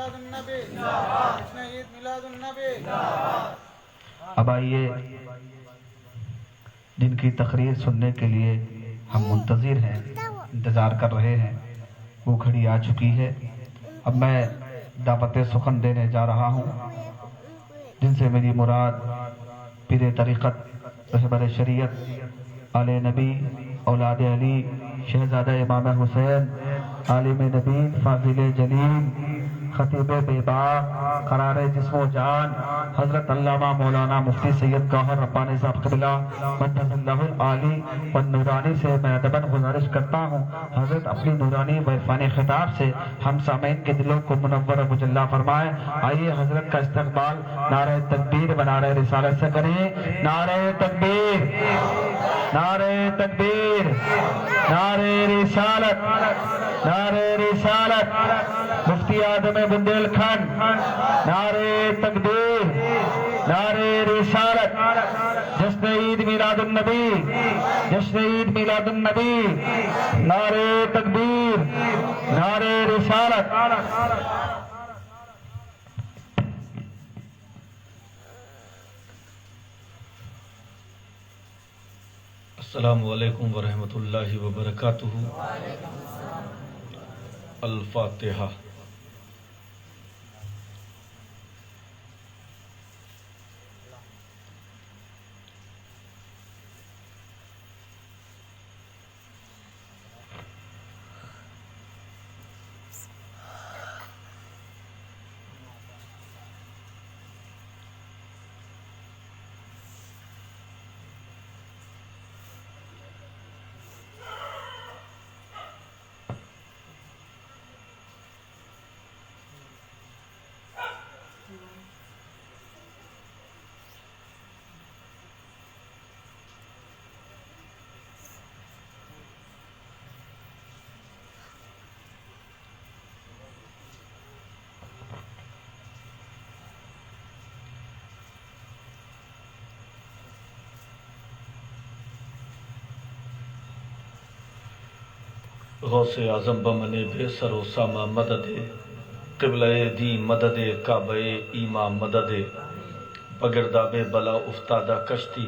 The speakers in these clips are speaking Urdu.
میلاد النبی، جشن عید میلاد النبی۔ اب آئیے، جن کی تقریر سننے کے لیے ہم منتظر ہیں، انتظار کر رہے ہیں، وہ گھڑی آ چکی ہے۔ اب میں دعوت سخن دینے جا رہا ہوں، جن سے میری مراد پیر طریقت، رہبر شریعت، آل نبی، اولاد علی، شہزادہ امام حسین، عالم نبی، فاضل جلیل، خطیب بے باک، قرار جسم و جان، حضرت علامہ مولانا مفتی سید گوہر ربانی صاحب قبلہ قدس اللہ العالی والنورانی سے میں ادباً گزارش کرتا ہوں، حضرت اپنی نورانی و عرفانی خطاب سے ہم سامعین کے دلوں کو منور و مجلہ فرمائیں۔ آئیے حضرت کا استقبال نعرہ تکبیر و نعرہ رسالت سے کریں۔ نعرہ تکبیر، نعرہ تکبیر، نعرہ رسالت، نعرہ رسالت، مفتی اعظم بندیل کھنڈ، نعرہ تکبیر، نعرہ رسالت، جشن عید میلاد النبی، جشن عید میلاد النبی، نعرہ تکبیر، نعرہ رسالت۔ السلام علیکم ورحمۃ اللہ وبرکاتہ۔ الفاتحہ۔ غوث اعظم بمن بے سر و سامہ مدد، قبلہ دی مدد، کعبہ ایما مدد، بگرداب بلا افتادہ کشتی،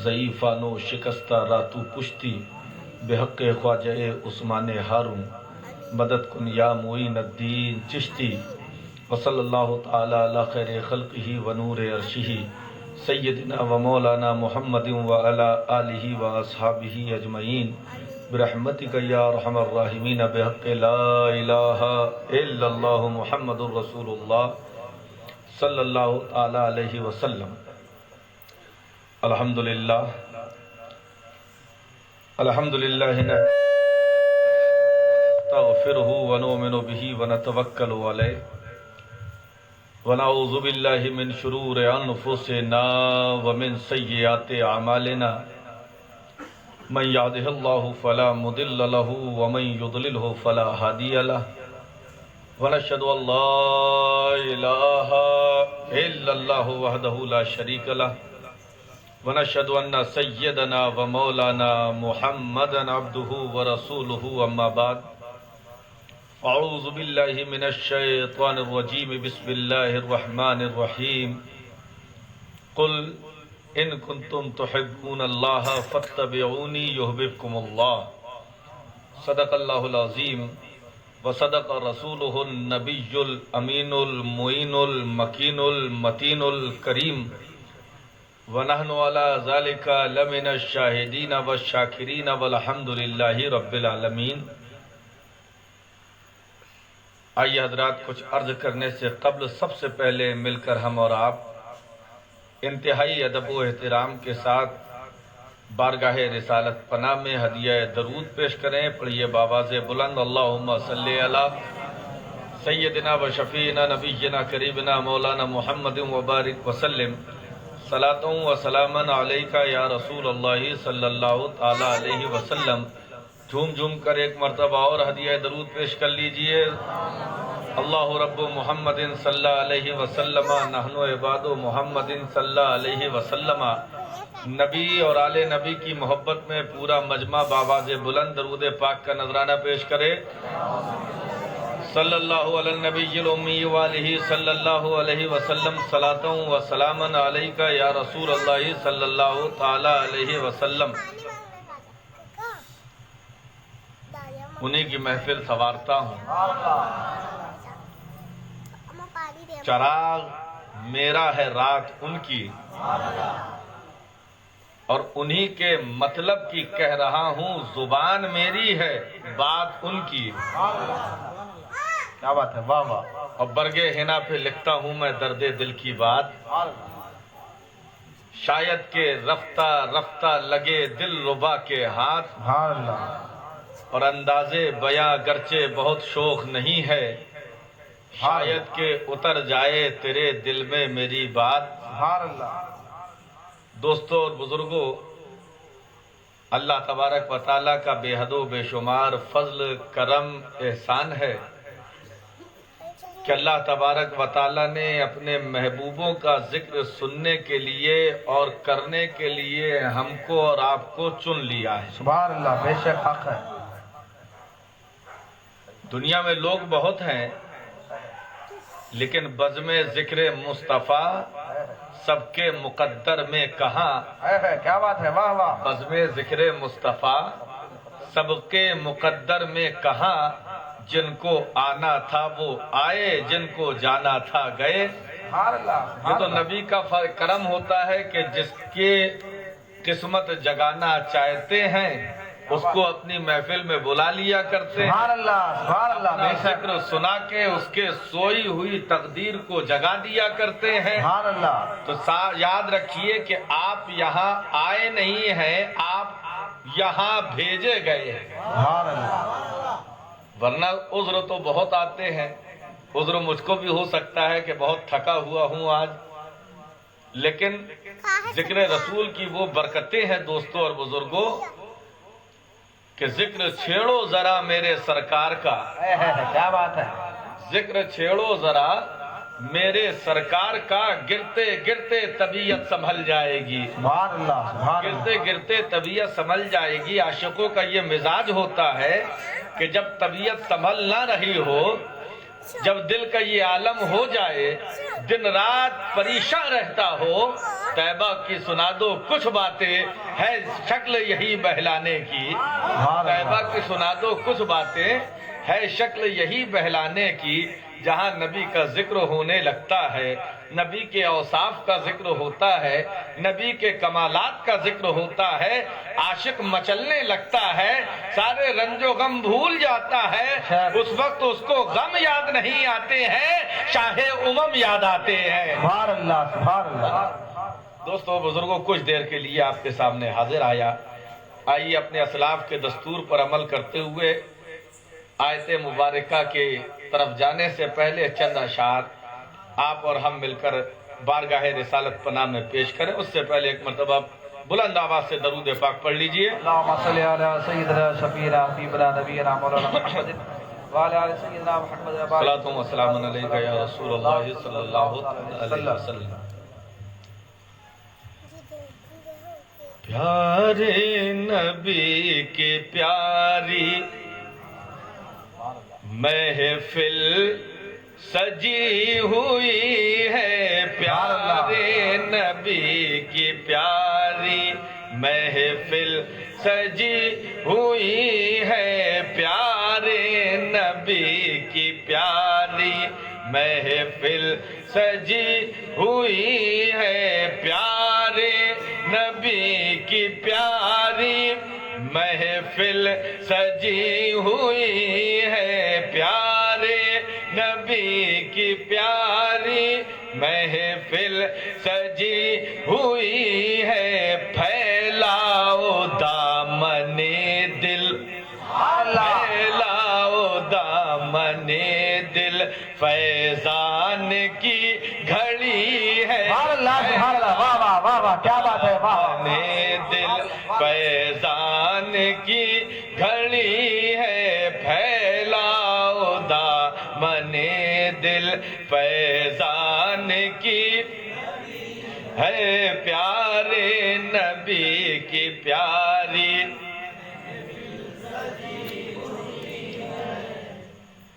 ضعیفانو شکستہ راتو پشتی، بحق خواجہ عثمان ہارون، مدد کن یا معین الدین چشتی، وصلی اللہ تعالی علی خیر خلقہ و نور عرشہ، سیدنا و مولانا محمد و علی آلہ و اصحابہ اجمعین، برحمتک یا ارحم الراحمین، بحق لا الہ الا اللہ محمد الرسول اللہ صلی اللہ تعالی علیہ وسلم۔ الحمدللہ، الحمدللہ نستغفرہ ونؤمن بہ ونتوکل علیہ ونعوذ باللہ من شرور انفسنا ومن سیئات اعمالنا، من یهده اللہ فلا مضل له ومن یضللہ فلا ہادی له، ونشهد ان لا الہ الا اللہ وحدہ لا شریک له، ونشهد ان سیدنا و مولانا محمدا عبدہ ورسولہ، اما بعد، اعوذ باللہ من الشیطان الرجیم، بسم اللہ الرحمن الرحیم، قل ان کنتم تحبون اللہ فاتبعونی یحببکم اللہ، صدق اللہ العظیم وصدق رسولہ النبی الامین المعین المکین المتین الکریم، ونحن علی ذلک لمن الشاہدین والشاکرین والحمد للہ رب العالمین۔ آئیے حضرات، کچھ عرض کرنے سے قبل سب سے پہلے مل کر ہم اور آپ انتہائی ادب و احترام کے ساتھ بارگاہ رسالت پناہ میں ہدیہ درود پیش کریں۔ پڑھیے بآواز بلند، اللہم صلی علی سیدنا و شفیعنا نبینا قریبنا مولانا محمد وبارک وسلم، صلاۃ و سلاما علیکہ یا رسول اللہ صلی اللہ تعالی علیہ وسلم۔ جھوم جھوم کر ایک مرتبہ اور ہدیہ درود پیش کر لیجئے۔ اللہ رب محمد صلی اللہ علیہ وسلم، نحن عباد محمد صلی اللہ علیہ وسلم۔ نبی اور آل نبی کی محبت میں پورا مجمع بآواز بلند درود پاک کا نذرانہ پیش کرے۔ صلی اللہ علی النبی الامی والہ صلی اللہ علیہ وسلم صلاۃ و سلام علیکہ یا رسول اللہ صلی اللہ تعالی علیہ وسلم۔ انہی کی محفل سنوارتا ہوں۔ چراغ میرا ہے رات ان کی، اور انہی کے مطلب کی کہہ رہا ہوں، زبان میری ہے بات ان کی۔ کیا بات ہے، واہ واہ۔ اور برگے حنا پہ لکھتا ہوں میں درد دل کی بات، شاید کہ رفتہ رفتہ لگے دل ربا کے ہاتھ، سبحان اللہ۔ اور اندازے بیاں گرچہ بہت شوخ نہیں ہے، شاید کہ اتر جائے تیرے دل میں میری بات۔ سبحان اللہ۔ دوستوں اور بزرگوں، اللہ تبارک و تعالیٰ کا بے حد و بے شمار فضل کرم احسان ہے کہ اللہ تبارک و تعالیٰ نے اپنے محبوبوں کا ذکر سننے کے لیے اور کرنے کے لیے ہم کو اور آپ کو چن لیا ہے۔ سبحان اللہ، بے شک حق ہے۔ دنیا میں لوگ بہت ہیں، لیکن بزم ذکر مصطفیٰ سب کے مقدر میں کہاں؟ کیا بات ہے، واہ واہ۔ بزم ذکر مصطفیٰ سب کے مقدر میں کہاں؟ جن کو آنا تھا وہ آئے، جن کو جانا تھا گئے۔ سبحان اللہ۔ یہ تو نبی کا کرم ہوتا ہے کہ جس کے قسمت جگانا چاہتے ہیں اس کو اپنی محفل میں بلا لیا کرتے ہیں، سبحان اللہ، سبحان اللہ، اپنا بے شک۔ ذکر سنا کے اس کے سوئی ہوئی تقدیر کو جگا دیا کرتے ہیں۔ سبحان اللہ۔ تو یاد رکھیے کہ آپ یہاں آئے نہیں ہیں، آپ یہاں بھیجے گئے ہیں، سبحان اللہ۔ ورنہ عذر تو بہت آتے ہیں۔ عذر مجھ کو بھی ہو سکتا ہے کہ بہت تھکا ہوا ہوں آج، لیکن ذکر رسول کی وہ برکتیں ہیں دوستوں اور بزرگوں کہ ذکر چھیڑو ذرا میرے سرکار کا، کیا بات ہے۔ ذکر چھیڑو ذرا میرے سرکار کا، گرتے گرتے طبیعت سنبھل جائے گی، سبحان اللہ، سبحان اللہ۔ گرتے گرتے طبیعت سنبھل جائے گی۔ عاشقوں کا یہ مزاج ہوتا ہے کہ جب طبیعت سنبھل نہ رہی ہو، جب دل کا یہ عالم ہو جائے، دن رات پریشان رہتا ہو، طیبہ کی سنا دو کچھ باتیں ہے شکل یہی بہلانے کی، طیبہ کی سنا دو کچھ باتیں ہے شکل یہی بہلانے کی، جہاں نبی کا ذکر ہونے لگتا ہے، نبی کے اوصاف کا ذکر ہوتا ہے، نبی کے کمالات کا ذکر ہوتا ہے، عاشق مچلنے لگتا ہے، سارے رنج و غم بھول جاتا ہے، اس وقت اس کو غم یاد نہیں آتے ہیں، شاہ امم یاد آتے ہیں۔ سبحان اللہ، سبحان اللہ۔ دوستوں بزرگوں، کچھ دیر کے لیے آپ کے سامنے حاضر آیا۔ آئیے اپنے اسلاف کے دستور پر عمل کرتے ہوئے آیت مبارکہ کے طرف جانے سے پہلے چند اشعار آپ اور ہم مل کر بارگاہ رسالت پناہ میں پیش کریں۔ اس سے پہلے ایک مرتبہ بلند آواز سے درود پاک پڑھ لیجئے۔ اللہم صلی علی سیدنا شفیعنا حبیبنا نبینا مولانا محمد وعلی آل سیدنا محمد۔ صلاۃ و سلام علیکہ یا رسول اللہ صلی اللہ علیہ وسلم۔ پیارے نبی کے پیاری محفل سجی ہوئی ہے، پیارے نبی کی پیاری محفل سجی ہوئی ہے، پیارے نبی کی پیاری محفل سجی ہوئی ہے، پیارے نبی کی پیاری محفل سجی ہوئی ہے، پیارے نبی کی پیاری محفل سجی ہوئی ہے، پھیلاؤ دامن دل، پھیلاؤ دامن دل، فیضان کی گھڑی ہے، سبحان اللہ، واہ واہ واہ واہ، کیا بات ہے، واہ۔ دل فیضان کی گھڑی ہے، پھیلاؤ دامن دل فیضان کی ہے، پیارے نبی کی پیاری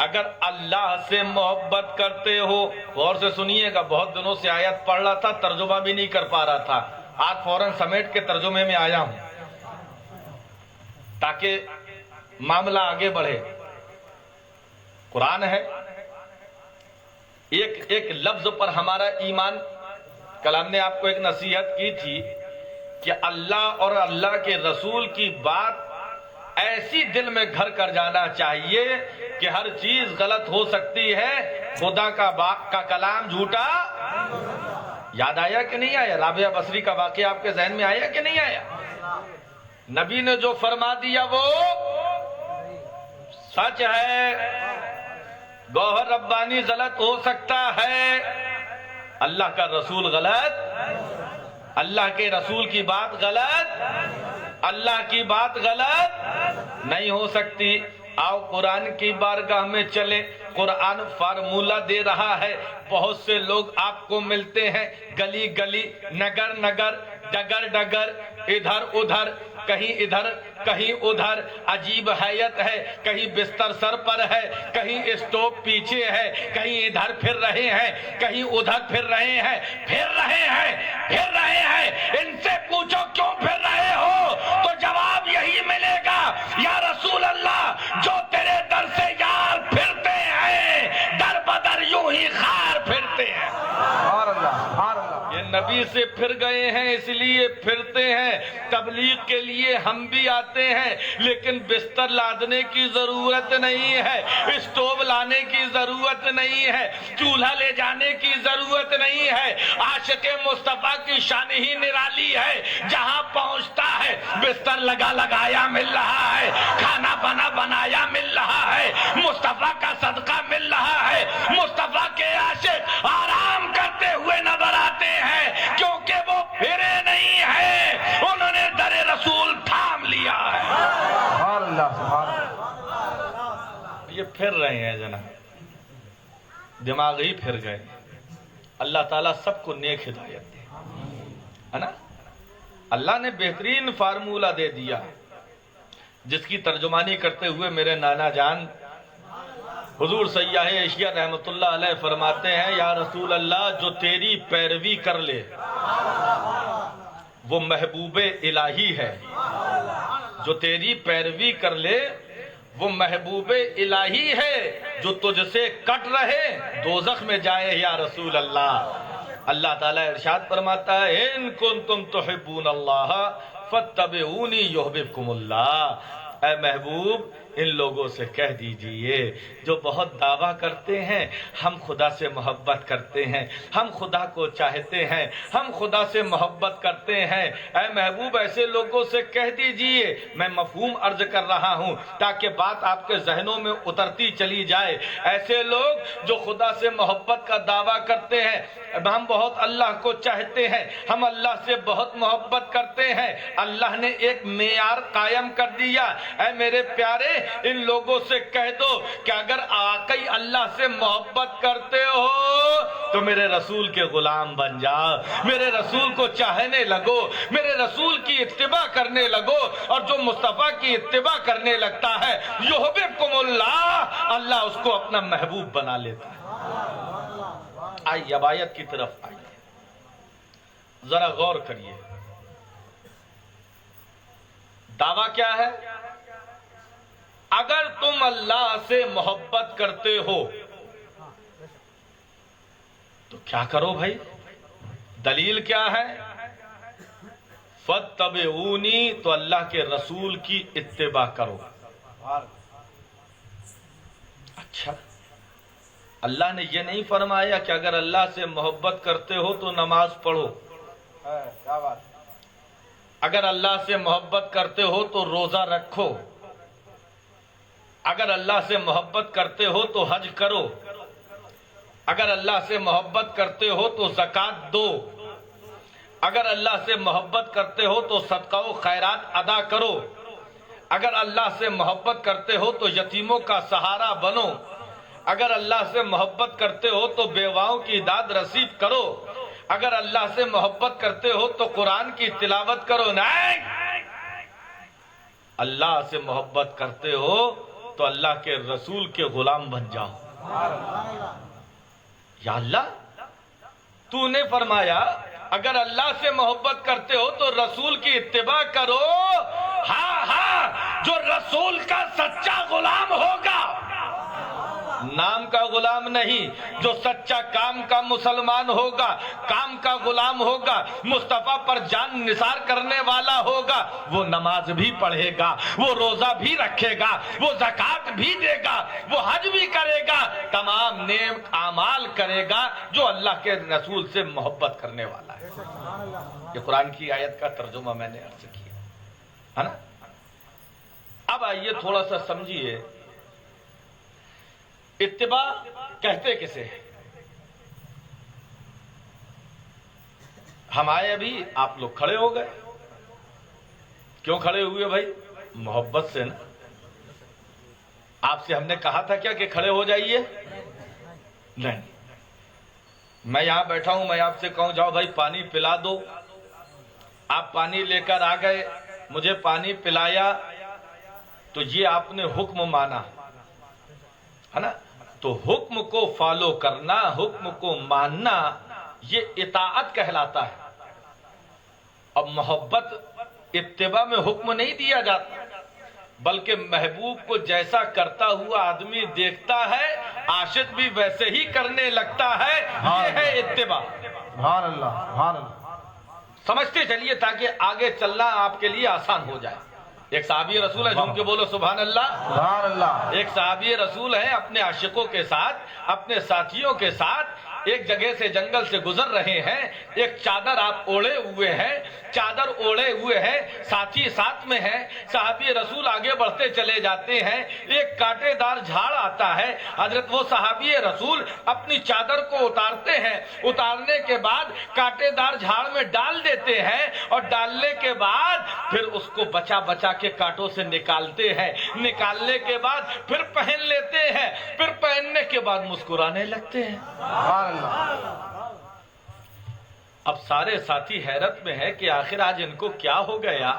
اگر اللہ سے محبت کرتے ہو، غور سے سنیے گا، بہت دنوں سے آیت پڑھ رہا تھا، ترجمہ بھی نہیں کر پا رہا تھا، آج فوراً سمیٹ کے ترجمے میں آیا ہوں تاکہ معاملہ آگے بڑھے۔ قرآن ہے، ایک لفظ پر ہمارا ایمان۔ کل ہم نے آپ کو ایک نصیحت کی تھی کہ اللہ اور اللہ کے رسول کی بات ایسی دل میں گھر کر جانا چاہیے کہ ہر چیز غلط ہو سکتی ہے، خدا کا کلام جھوٹا۔ یاد آیا کہ نہیں آیا؟ رابعہ بصری کا واقعہ آپ کے ذہن میں آیا کہ نہیں آیا؟ نبی نے جو فرما دیا وہ سچ ہے، گوہر ربانی غلط ہو سکتا ہے، اللہ کا رسول غلط، اللہ کے رسول کی بات غلط، اللہ کی بات غلط نہیں ہو سکتی۔ آؤ قرآن کی بارگاہ میں چلے، قرآن فارمولہ دے رہا ہے۔ بہت سے لوگ آپ کو ملتے ہیں گلی گلی، نگر نگر، ڈگر ڈگر، ادھر ادھر، کہیں ادھر کہیں ادھر، عجیب حیت ہے، کہیں بستر سر پر ہے، کہیں اسٹوپ پیچھے ہے، کہیں ادھر پھر رہے ہیں، کہیں ادھر پھر رہے ہیں، پھر رہے ہیں۔ ان سے پوچھو کیوں پھر رہے ہو تو جواب یہی ملے گا، یا رسول اللہ جو تیرے در سے یار پھرتے ہیں، در بدر یوں ہی خار پھرتے ہیں۔ یہ نبی سے پھر گئے ہیں اس لیے پھرتے ہیں۔ تبلیغ کے لیے ہم بھی آتے ہیں، لیکن بستر لادنے کی ضرورت نہیں ہے، اسٹوو لانے کی ضرورت نہیں ہے، چولہا لے جانے کی ضرورت نہیں ہے۔ عاشق مصطفیٰ کی شان ہی نرالی ہے، جہاں پہنچتا ہے بستر لگایا مل رہا ہے، کھانا بنایا مل رہا ہے، مصطفیٰ کا صدقہ مل رہا ہے۔ مصطفیٰ کے عاشق آرام کرتے ہوئے نظر آتے ہیں، کیونکہ وہ پھرے نہیں ہیں، انہوں نے در رسول تھام لیا ہے۔ یہ پھر رہے ہیں جناب، دماغ ہی پھر گئے۔ اللہ تعالیٰ سب کو نیک ہدایت دے، ہے نا؟ اللہ نے بہترین فارمولہ دے دیا، جس کی ترجمانی کرتے ہوئے میرے نانا جان حضور سیاح ایشیا رحمت اللہ علیہ فرماتے ہیں، یا رسول اللہ جو تیری پیروی کر لے وہ محبوب الہی ہے، جو تیری پیروی کر لے وہ محبوب الہی ہے، جو تجھ سے کٹ رہے دوزخ میں جائے یا رسول اللہ۔ اللہ تعالیٰ ارشاد فرماتا ہے، ان کنتم تحبون اللہ فاتبعونی یحببکم اللہ۔ اے محبوب ان لوگوں سے کہہ دیجئے جو بہت دعویٰ کرتے ہیں ہم خدا سے محبت کرتے ہیں، ہم خدا کو چاہتے ہیں، ہم خدا سے محبت کرتے ہیں، اے محبوب ایسے لوگوں سے کہہ دیجئے، میں مفہوم عرض کر رہا ہوں تاکہ بات آپ کے ذہنوں میں اترتی چلی جائے۔ ایسے لوگ جو خدا سے محبت کا دعویٰ کرتے ہیں، ہم بہت اللہ کو چاہتے ہیں، ہم اللہ سے بہت محبت کرتے ہیں، اللہ نے ایک معیار قائم کر دیا۔ اے میرے پیارے ان لوگوں سے کہہ دو کہ اگر واقعی اللہ سے محبت کرتے ہو تو میرے رسول کے غلام بن جاؤ، میرے رسول کو چاہنے لگو، میرے رسول کی اتباع کرنے لگو، اور جو مصطفیٰ کی اتباع کرنے لگتا ہے یحببکم اللہ، اللہ اس کو اپنا محبوب بنا لیتا ہے۔ آئیے اب آیت کی طرف آئیے، ذرا غور کریے، دعویٰ کیا ہے؟ اگر تم اللہ سے محبت کرتے ہو تو کیا کرو بھائی؟ دلیل کیا ہے؟ فاتبعونی، تو اللہ کے رسول کی اتباع کرو۔ اچھا، اللہ نے یہ نہیں فرمایا کہ اگر اللہ سے محبت کرتے ہو تو نماز پڑھو، اگر اللہ سے محبت کرتے ہو تو روزہ رکھو، اگر اللہ سے محبت کرتے ہو تو حج کرو، اگر اللہ سے محبت کرتے ہو تو زکوٰۃ دو، اگر اللہ سے محبت کرتے ہو تو صدقہ و خیرات ادا کرو، اگر اللہ سے محبت کرتے ہو تو یتیموں کا سہارا بنو، اگر اللہ سے محبت کرتے ہو تو بیواؤں کی داد رسید کرو، اگر اللہ سے محبت کرتے ہو تو قرآن کی تلاوت کرو۔ نہیں، اللہ سے محبت کرتے ہو تو اللہ کے رسول کے غلام بن جاؤ۔ یا اللہ، تو نے فرمایا اگر اللہ سے محبت کرتے ہو تو رسول کی اتباع کرو۔ ہاں ہاں، جو رسول کا سچا غلام ہوگا، نام کا غلام نہیں، جو سچا کام کا مسلمان ہوگا، کام کا غلام ہوگا، مصطفیٰ پر جان نثار کرنے والا ہوگا، وہ نماز بھی پڑھے گا، وہ روزہ بھی رکھے گا، وہ زکوٰۃ بھی دے گا، وہ حج بھی کرے گا، تمام نیک اعمال کرے گا جو اللہ کے رسول سے محبت کرنے والا ہے۔ یہ قرآن کی آیت کا ترجمہ میں نے عرض کیا ہے نا۔ اب آئیے تھوڑا سا سمجھیے، اتباع کہتے کسے ہیں؟ ہم آئے ابھی، آپ لوگ کھڑے ہو گئے، کیوں کھڑے ہوئے بھائی؟ محبت سے نا۔ آپ سے ہم نے کہا تھا کیا کہ کھڑے ہو جائیے؟ نہیں، میں یہاں بیٹھا ہوں، میں آپ سے کہوں جاؤ بھائی پانی پلا دو، آپ پانی لے کر آ گئے، مجھے پانی پلایا، تو یہ آپ نے حکم مانا ہے نا۔ تو حکم کو فالو کرنا، حکم کو ماننا، یہ اطاعت کہلاتا ہے۔ اب محبت اتباع میں حکم نہیں دیا جاتا، بلکہ محبوب کو جیسا کرتا ہوا آدمی دیکھتا ہے، عاشق بھی ویسے ہی کرنے لگتا ہے، یہ ہے اتباع۔ سبحان اللہ، سبحان اللہ۔ سمجھتے چلیے تاکہ آگے چلنا آپ کے لیے آسان ہو جائے۔ ایک صحابی رسول ہے، جھوم کے بولو سبحان اللہ، سبحان اللہ۔ ایک صحابی رسول ہے، اپنے عاشقوں کے ساتھ، اپنے ساتھیوں کے ساتھ ایک جگہ سے جنگل سے گزر رہے ہیں، ایک چادر آپ اوڑے ہوئے ہیں، چادر اوڑے ہوئے ہیں، ساتھی ساتھ میں ہیں، صحابی رسول آگے بڑھتے چلے جاتے ہیں، ایک کانٹے دار جھاڑ آتا ہے، حضرت وہ صحابی رسول اپنی چادر کو اتارتے ہیں، اتارنے کے بعد کانٹے دار جھاڑ میں ڈال دیتے ہیں، اور ڈالنے کے بعد پھر اس کو بچا بچا کے کانٹوں سے نکالتے ہیں، نکالنے کے بعد پھر پہن لیتے ہیں، پھر پہننے کے بعد مسکرانے لگتے ہیں۔ اب سارے ساتھی حیرت میں ہے کہ آخر آج ان کو کیا ہو گیا،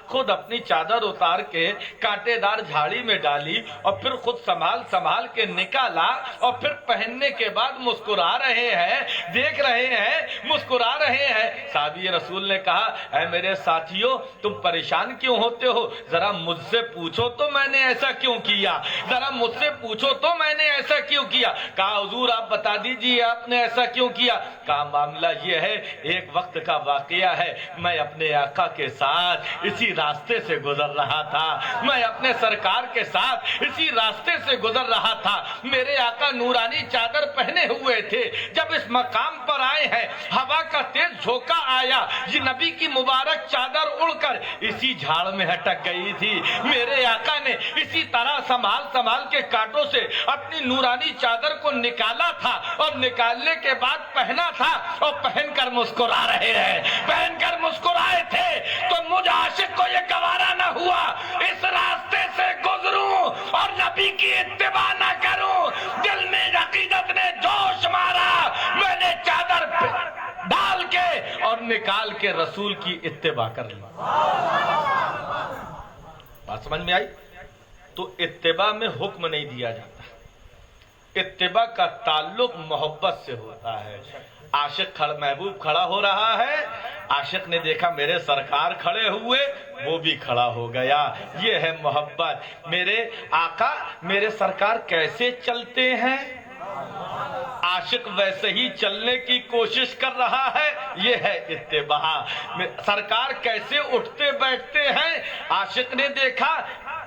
خود اپنی چادر اتار کے کانٹے دار جھاڑی میں ڈالی، اور پھر خود سنبھال کے نکالا، اور پھر پہننے کے بعد مسکرا رہے ہیں، دیکھ رہے ہیں، مسکرا رہے ہیں۔ صحابی رسول نے کہا اے میرے ساتھیوں، تم پریشان کیوں ہوتے ہو؟ ذرا مجھ سے پوچھو تو میں نے ایسا کیوں کیا، ذرا مجھ سے پوچھو تو میں نے ایسا کیوں کیا۔ کہا حضور آپ بتا دیجیے آپ نے ایسا کیوں کیا۔ کہا معاملہ یہ ہے، ایک وقت کا واقعہ ہے، میں اپنے آقا کے ساتھ اسی راستے سے گزر رہا تھا، میں اپنے سرکار کے ساتھ اسی راستے سے گزر رہا تھا، میرے آقا نورانی چادر پہنے ہوئے تھے، جب اس مقام پر آئے ہیں ہوا کا تیز جھونکا آیا، یہ نبی کی مبارک چادر اڑ کر اسی جھاڑ میں ہٹک گئی تھی، میرے آقا نے اسی طرح سنبھال کے کانٹوں سے اپنی نورانی چادر کو نکالا تھا، اور نکالنے کے بعد پہنا تھا، اور پہن کر مسکرا رہے ہیں، پہن کر مسکرائے تھے، تو مجھ عاشق کو یہ گوارا نہ ہوا اس راستے سے گزروں اور نبی کی اتباع نہ کروں۔ دل میں عقیدت نے جوش مارا، میں نے چادر ڈال کے اور نکال کے رسول کی اتباع کر لی۔ بات سمجھ میں آئی؟ تو اتباع میں حکم نہیں دیا جاتا، اتباع کا تعلق محبت سے ہوتا ہے۔ عاشق محبوب کھڑا ہو رہا ہے، عاشق نے دیکھا میرے سرکار کھڑے ہوئے، وہ بھی کھڑا ہو گیا، یہ ہے محبت۔ میرے آقا میرے سرکار کیسے چلتے ہیں، عاشق ویسے ہی چلنے کی کوشش کر رہا ہے، یہ ہے اتباع۔ سرکار کیسے اٹھتے بیٹھتے ہیں، عاشق نے دیکھا،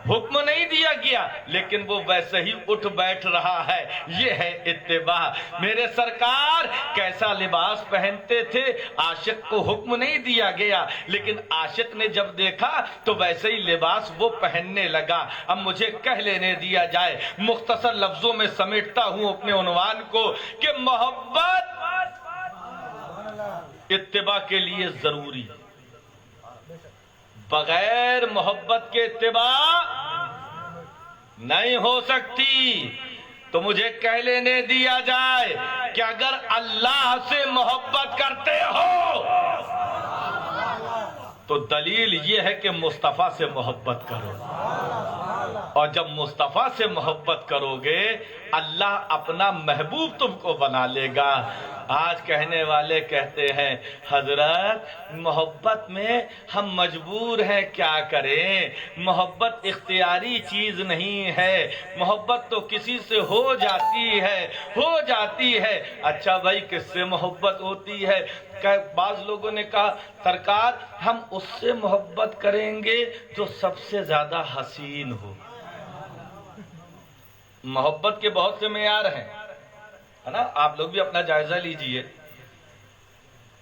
حکم نہیں دیا گیا لیکن وہ ویسے ہی اٹھ بیٹھ رہا ہے، یہ ہے اتباع۔ میرے سرکار کیسا لباس پہنتے تھے، عاشق کو حکم نہیں دیا گیا لیکن عاشق نے جب دیکھا تو ویسے ہی لباس وہ پہننے لگا۔ اب مجھے کہہ لینے دیا جائے، مختصر لفظوں میں سمیٹتا ہوں اپنے عنوان کو، کہ محبت اتباع کے لیے ضروری ہے، بغیر محبت کے اتباع نہیں ہو سکتی۔ تو مجھے کہہ لینے دیا جائے کہ اگر اللہ سے محبت کرتے ہو تو دلیل یہ ہے کہ مصطفیٰ سے محبت کرو۔ اور جب مصطفیٰ سے محبت کرو گے اللہ اپنا محبوب تم کو بنا لے گا۔ آج کہنے والے کہتے ہیں حضرت محبت میں ہم مجبور ہیں، کیا کریں؟ محبت اختیاری چیز نہیں ہے، محبت تو کسی سے ہو جاتی ہے۔ اچھا بھائی کس سے محبت ہوتی ہے؟ بعض لوگوں نے کہا سرکار ہم اس سے محبت کریں گے جو سب سے زیادہ حسین ہو۔ محبت کے بہت سے معیار ہیں، ہے نا؟ آپ لوگ بھی اپنا جائزہ لیجئے۔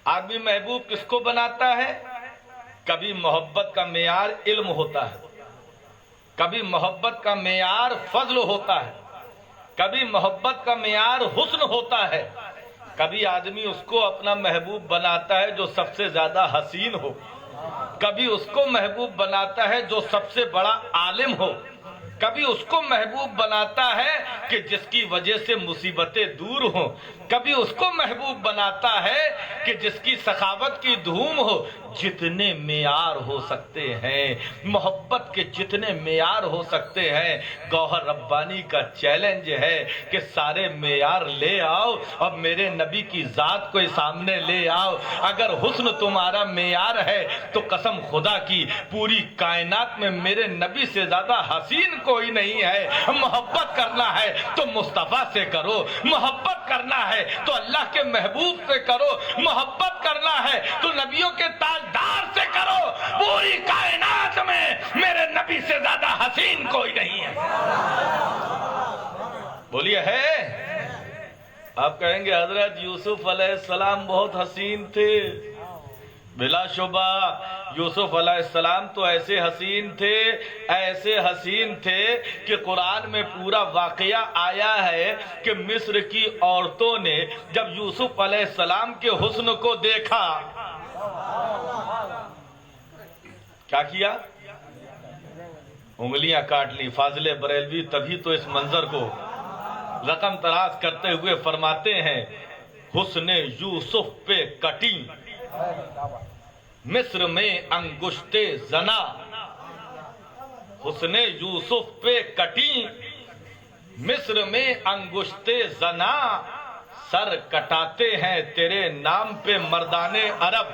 آدمی محبوب کس کو بناتا ہے؟ کبھی محبت کا معیار علم ہوتا ہے، کبھی محبت کا معیار فضل ہوتا ہے، کبھی محبت کا معیار حسن ہوتا ہے، کبھی آدمی اس کو اپنا محبوب بناتا ہے جو سب سے زیادہ حسین ہو، کبھی اس کو محبوب بناتا ہے جو سب سے بڑا عالم ہو، کبھی اس کو محبوب بناتا ہے کہ جس کی وجہ سے مصیبتیں دور ہوں، کبھی اس کو محبوب بناتا ہے کہ جس کی سخاوت کی دھوم ہو۔ جتنے معیار ہو سکتے ہیں، محبت کے جتنے معیار ہو سکتے ہیں، گوہر ربانی کا چیلنج ہے کہ سارے معیار لے آؤ اور میرے نبی کی ذات کو سامنے لے آؤ۔ اگر حسن تمہارا معیار ہے تو قسم خدا کی پوری کائنات میں میرے نبی سے زیادہ حسین کوئی نہیں ہے۔ محبت کرنا ہے تو مصطفیٰ سے کرو، محبت کرنا ہے تو اللہ کے محبوب سے کرو، محبت کرنا ہے تو نبیوں کے تاجدار سے کرو۔ پوری کائنات میں میرے نبی سے زیادہ حسین کوئی نہیں ہے۔ بولیے ہے؟ آپ کہیں گے حضرت یوسف علیہ السلام بہت حسین تھے۔ بلا شبہ یوسف علیہ السلام تو ایسے حسین تھے کہ قرآن میں پورا واقعہ آیا ہے کہ مصر کی عورتوں نے جب یوسف علیہ السلام کے حسن کو دیکھا کیا کیا؟ انگلیاں کاٹ لی۔ فاضل بریلوی تبھی تو اس منظر کو رقم تراز کرتے ہوئے فرماتے ہیں حسن یوسف پہ کٹی مصر میں انگشت زنا، حسن یوسف پہ کٹی مصر میں انگشت زنا، سر کٹاتے ہیں تیرے نام پہ مردان عرب۔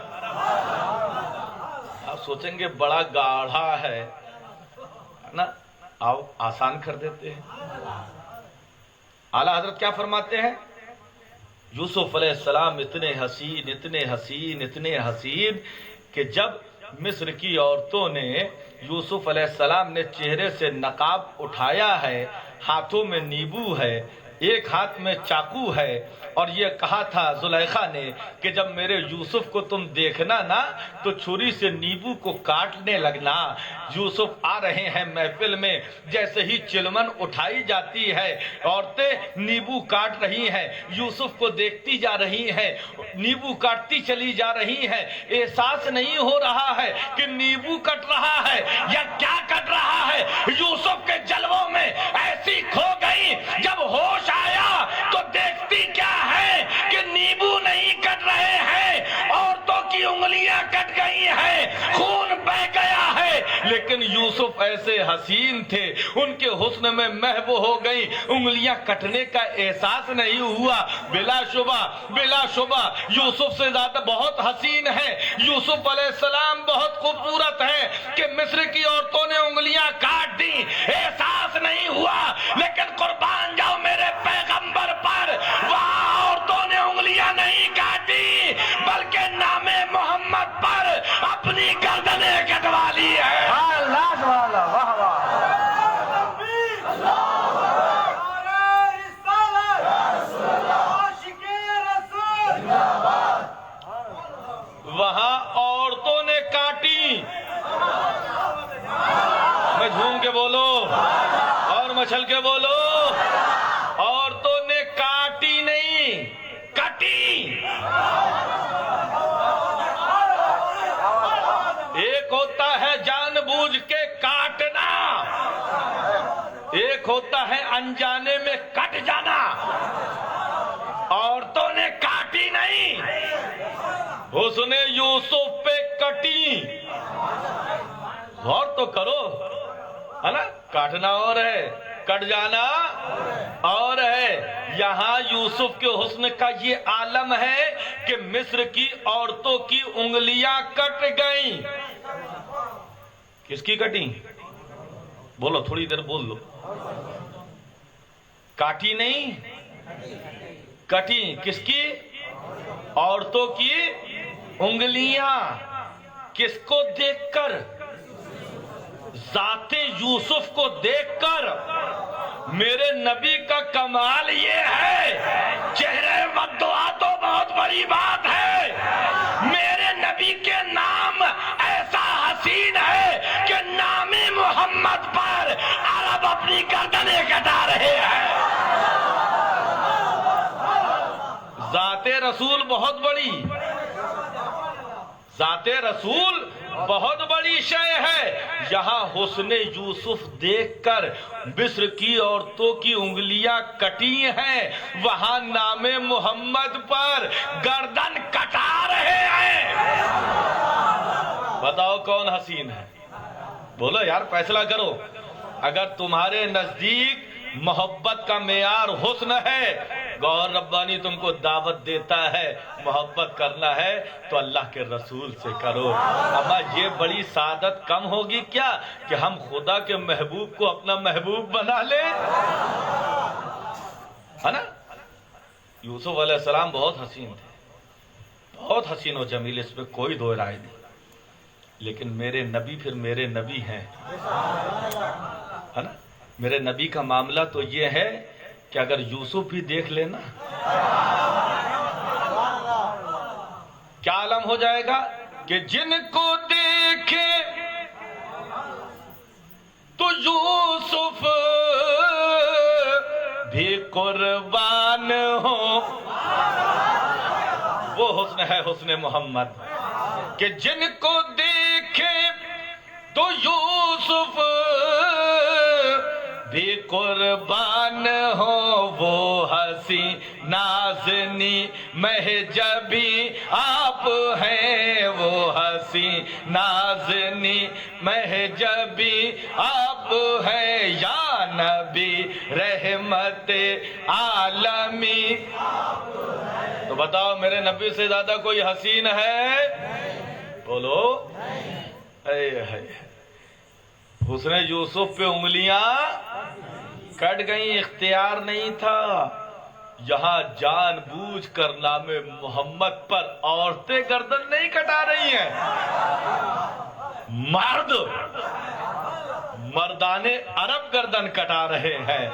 آپ سوچیں گے بڑا گاڑھا ہے نا، آؤ آسان کر دیتے ہیں۔ اعلیٰ حضرت کیا فرماتے ہیں؟ یوسف علیہ السلام اتنے حسین کہ جب مصر کی عورتوں نے یوسف علیہ السلام نے چہرے سے نقاب اٹھایا ہے، ہاتھوں میں نیبو ہے، ایک ہاتھ میں چاقو ہے، اور یہ کہا تھا زلیخا نے کہ جب میرے یوسف کو تم دیکھنا نا تو چھری سے نیبو کو کاٹنے لگنا۔ یوسف آ رہے ہیں محفل میں، جیسے ہی چلمن اٹھائی جاتی ہے عورتیں نیبو کاٹ رہی ہیں، یوسف کو دیکھتی جا رہی ہیں، نیبو کاٹتی چلی جا رہی ہیں۔ احساس نہیں ہو رہا ہے کہ نیبو کٹ رہا ہے یا کیا کٹ رہا ہے۔ یوسف کے جلووں میں ایسی کھو گئی، جب ہوش آیا تو دیکھتی کیا ہے کہ نیبو نہیں کٹ رہے ہیں، عورتوں کی انگلیاں کٹ گئی ہیں، خون بہہ گیا ہے، لیکن یوسف ایسے حسین تھے، ان کے حسن میں محو ہو گئی، انگلیاں کٹنے کا احساس نہیں ہوا۔ بلا شبہ یوسف سے زیادہ بہت حسین ہے، یوسف علیہ السلام بہت خوبصورت ہے کہ مصر کی عورتوں نے انگلیاں کاٹ دی، احساس نہیں ہوا، لیکن قربان جاؤ میرے پیغمبر پر، وہاں عورتوں نے انگلیاں نہیں کاٹی بلکہ نام محمد پر اپنی گردنیں کٹوا لی ہے۔ وہاں عورتوں نے کاٹی، میں جھوم کے بولو اور مچل کے بولو، عورتوں نے کاٹی نہیں کٹی۔ ایک ہوتا ہے جان بوجھ کے کاٹنا، ایک ہوتا ہے انجانے میں کٹ جانا۔ عورتوں نے کاٹی نہیں، حسن یوسف پہ کٹی۔ غور تو کرو، ہے نا؟ کاٹنا اور ہے، کٹ جانا اور ہے۔ یہاں یوسف کے حسن کا یہ عالم ہے کہ مصر کی عورتوں کی انگلیاں کٹ گئیں۔ کس کی کٹی؟ بولو، تھوڑی دیر بول لو۔ کاٹی نہیں، کٹی۔ کس کی؟ عورتوں کی انگلیاں۔ کس کو دیکھ کر؟ ذات یوسف کو دیکھ کر۔ میرے نبی کا کمال یہ ہے، چہرے بددعا تو بہت بڑی بات ہے، میرے نبی کے نام ایسا حسین ہے کہ نام محمد پر عرب اپنی گردنیں کٹا رہے ہیں۔ ذات رسول بہت بڑی، ذات رسول بہت بڑی شے ہے۔ یہاں حسن یوسف دیکھ کر مصر کی عورتوں کی انگلیاں کٹی ہیں، وہاں نام محمد پر گردن کٹا رہے ہیں۔ بتاؤ کون حسین ہے؟ بولو یار، فیصلہ کرو۔ اگر تمہارے نزدیک محبت کا معیار حسن ہے، گوہر ربانی تم کو دعوت دیتا ہے محبت کرنا ہے تو اللہ کے رسول سے کرو۔ اما یہ بڑی سعادت کم ہوگی کیا کہ ہم خدا کے محبوب کو اپنا محبوب بنا لیں، ہے نا؟ یوسف علیہ السلام بہت حسین تھے، بہت حسین و جمیل، اس پہ کوئی دو رائے نہیں، لیکن میرے نبی پھر میرے نبی ہیں، ہے نا؟ میرے نبی کا معاملہ تو یہ ہے کہ اگر یوسف بھی دیکھ لینا کیا عالم ہو جائے گا کہ جن کو دیکھے تو یوسف بھی قربان ہو۔ وہ حسن ہے حسن محمد کہ جن کو دیکھے تو یوسف بھی قربان ہو، وہ ہنسی نازنی مہجبی آپ ہیں، وہ ہنسی نازنی مہجبی آپ ہیں، یا نبی رحمت عالمی۔ تو بتاؤ میرے نبی سے زیادہ کوئی حسین ہے؟ بولو۔ حسن یوسف پہ انگلیاں کٹ گئیں، اختیار نہیں تھا۔ یہاں جان بوجھ کر نام محمد پر عورتیں گردن نہیں کٹا رہی ہیں، مرد مردان عرب گردن کٹا رہے ہیں۔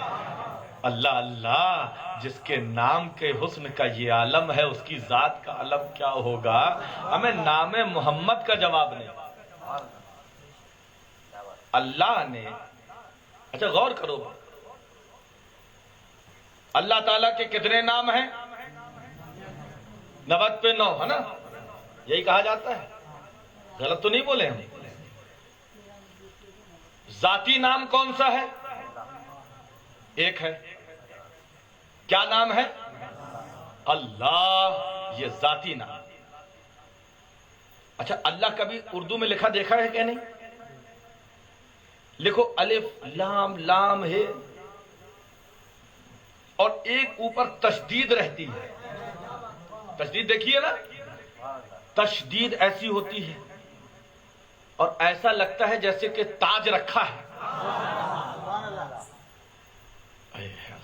اللہ اللہ، جس کے نام کے حسن کا یہ عالم ہے اس کی ذات کا عالم کیا ہوگا؟ ہمیں نام محمد کا جواب نہیں۔ اللہ نے، اچھا غور کرو، اللہ تعالیٰ کے کتنے نام ہیں؟ 90 پہ 9، ہے نا؟ یہی کہا جاتا ہے، غلط تو نہیں بولے ہم؟ ذاتی نام کون سا ہے؟ ایک ہے، کیا نام ہے؟ اللہ، یہ ذاتی نام۔ اچھا اللہ کبھی اردو میں لکھا دیکھا ہے کہ نہیں؟ لکھو الف لام، لام ہے اور ایک اوپر تشدید رہتی ہے، تشدید دیکھیے نا، تشدید ایسی ہوتی ہے اور ایسا لگتا ہے جیسے کہ تاج رکھا ہے۔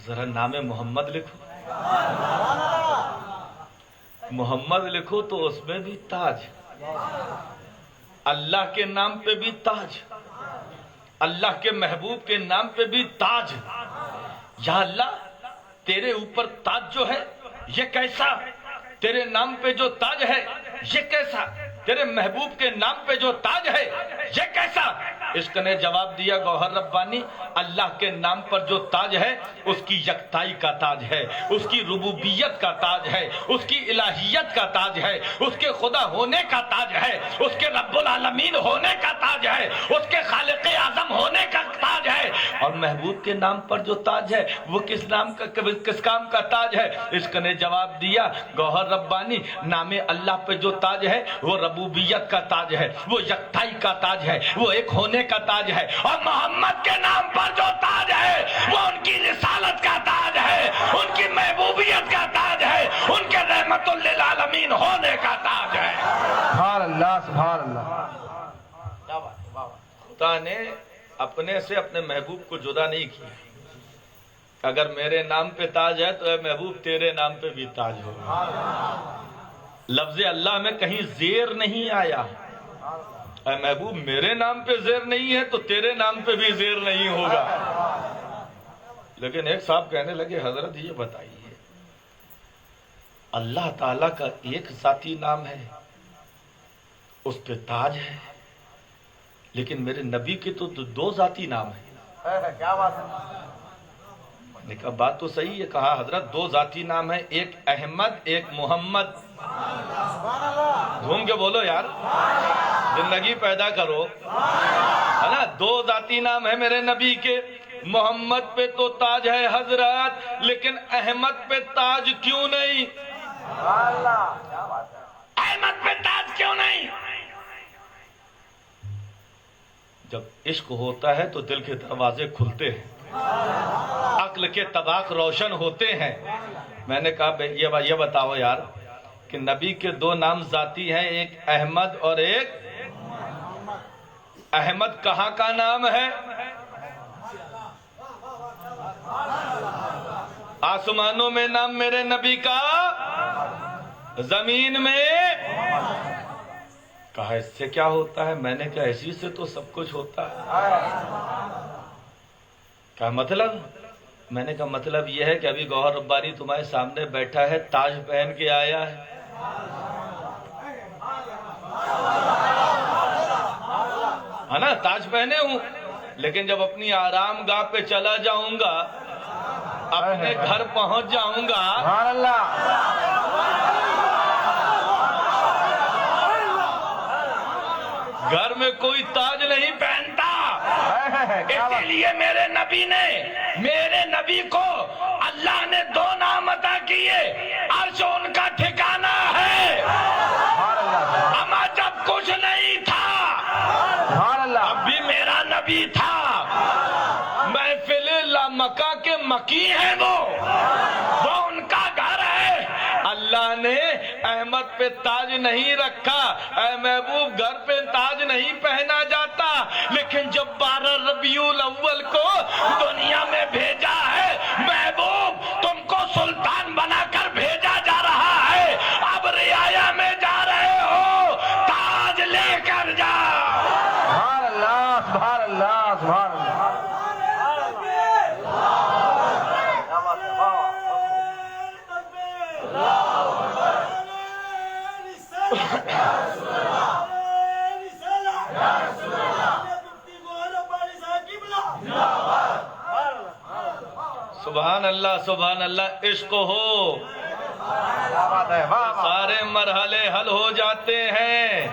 ذرا نام محمد لکھو، محمد لکھو تو اس میں بھی تاج، اللہ کے نام پہ بھی تاج، اللہ کے محبوب کے نام پہ بھی تاج۔ یا اللہ تیرے اوپر تاج جو ہے یہ کیسا؟ تیرے نام پہ جو تاج ہے یہ کیسا؟ تیرے محبوب کے نام پہ جو تاج ہے یہ کیسا؟ عشق نے جواب دیا گوہر ربانی، اللہ کے نام پر جو تاج ہے اس کی یکتائی کا تاج ہے، اس کی ربوبیت کا تاج ہے، اس کی الہیت کا تاج ہے، اس کے خدا ہونے کا تاج ہے، اس کے رب العالمین ہونے کا تاج ہے، اس کے خالق اعظم ہونے کا تاج ہے۔ اور محبوب کے نام پر جو تاج ہے وہ کس کام کا تاج ہے؟ عشق نے جواب دیا گوہر ربانی، نام اللہ پہ جو تاج ہے وہ ربوبیت کا تاج ہے، وہ یکتائی کا تاج ہے، وہ ایک ہونے کا تاج ہے، اور محمد کے نام پر جو تاج ہے وہ ان کی رسالت کا تاج ہے، ان کی محبوبیت کا تاج ہے، ان کے رحمت للعالمین ہونے کا تاج ہے۔ سبحان اللہ سبحان اللہ۔ خدا نے اپنے سے اپنے محبوب کو جدا نہیں کیا۔ اگر میرے نام پہ تاج ہے تو اے محبوب تیرے نام پہ بھی تاج ہوگا۔ لفظ اللہ میں کہیں زیر نہیں آیا، اے محبوب میرے نام پہ زیر نہیں ہے تو تیرے نام پہ بھی زیر نہیں ہوگا۔ لیکن ایک صاحب کہنے لگے حضرت یہ بتائیے، اللہ تعالیٰ کا ایک ذاتی نام ہے اس پہ تاج ہے، لیکن میرے نبی کے تو دو ذاتی نام ہیں۔ کیا بات ہے؟ میں نے کہا بات تو صحیح ہے، کہا حضرت دو ذاتی نام ہیں، ایک احمد ایک محمد۔ جھوم کے بولو یار، زندگی پیدا کرو، ہے نا؟ دو ذاتی نام ہیں میرے نبی کے، محمد پہ تو تاج ہے حضرت، لیکن احمد پہ تاج کیوں نہیں؟ احمد پہ تاج کیوں نہیں؟ جب عشق ہوتا ہے تو دل کے دروازے کھلتے ہیں، عقل کے طباق روشن ہوتے ہیں۔ میں نے کہا یہ بتاؤ یار کہ نبی کے دو نام ذاتی ہیں، ایک احمد اور ایک احمد کہاں کا نام ہے؟ آسمانوں میں نام میرے نبی کا، زمین میں۔ کہا اس سے کیا ہوتا ہے؟ میں نے کہا اسی سے تو سب کچھ ہوتا ہے۔ کہا مطلب؟ میں نے کہا مطلب یہ ہے کہ ابھی گوہر ربانی تمہارے سامنے بیٹھا ہے، تاج پہن کے آیا ہے، ہے نا؟ تاج پہنے ہوں، لیکن جب اپنی آرام گاہ پہ چلا جاؤں گا، اپنے گھر پہنچ جاؤں گا، سبحان اللہ۔ گھر میں کوئی تاج نہیں پہنتا۔ اسی لیے میرے نبی نے، میرے نبی کو اللہ نے دو نام عطا کیے، عرش ان کا ٹھکانہ ہے۔ اما جب کچھ نہیں تھا اب بھی میرا نبی تھا، محفل لامکہ کے مکی ہیں وہ ان کا گھر ہے۔ اللہ نے احمد پہ تاج نہیں رکھا، اے محبوب گھر پہ تاج نہیں پہنا جاتا، لیکن جب 12 ربیع الاول کو دنیا میں بھیجا ہے، محبوب تم کو سلطان بنا کر بھیجا جا رہا ہے، اب رعایا میں جا رہے ہو، تاج لے کر جا۔ سبحان اللہ سبحان اللہ سبحان اللہ۔ سبحان اللہ سبحان اللہ۔ عشق ہو سارے مرحلے حل ہو جاتے ہیں۔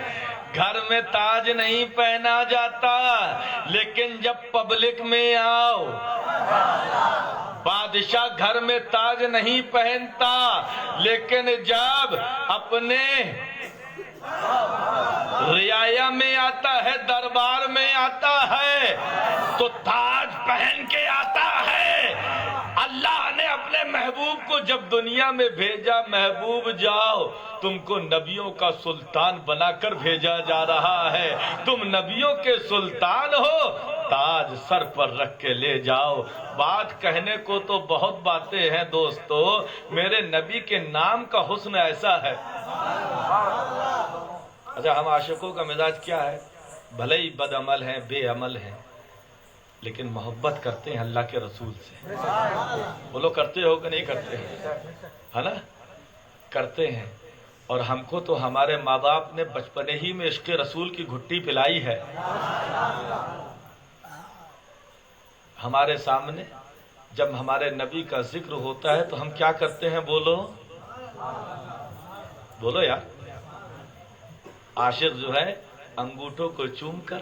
گھر میں تاج نہیں پہنا جاتا، لیکن جب پبلک میں آؤ، بادشاہ گھر میں تاج نہیں پہنتا، لیکن جب اپنے رعایا میں آتا ہے، دربار میں آتا ہے، تو تاج پہن کے آتا ہے۔ اللہ نے اپنے محبوب کو جب دنیا میں بھیجا، محبوب جاؤ، تم کو نبیوں کا سلطان بنا کر بھیجا جا رہا ہے، تم نبیوں کے سلطان ہو، تاج سر پر رکھ کے لے جاؤ۔ بات کہنے کو تو بہت باتیں ہیں دوستو، میرے نبی کے نام کا حسن ایسا ہے۔ اچھا، ہم عاشقوں کا مزاج کیا ہے؟ بھلے ہی بد عمل ہیں، بے عمل ہیں، لیکن محبت کرتے ہیں اللہ کے رسول سے۔ بولو کرتے ہو کہ نہیں کرتے ہیں؟ ہے نا؟ کرتے ہیں۔ اور ہم کو تو ہمارے ماں باپ نے بچپنے ہی میں عشق رسول کی گھٹی پلائی ہے۔ ہمارے سامنے جب ہمارے نبی کا ذکر ہوتا ہے تو ہم کیا کرتے ہیں؟ بولو بولو یار۔ عاشق جو ہے انگوٹھوں کو چوم کر،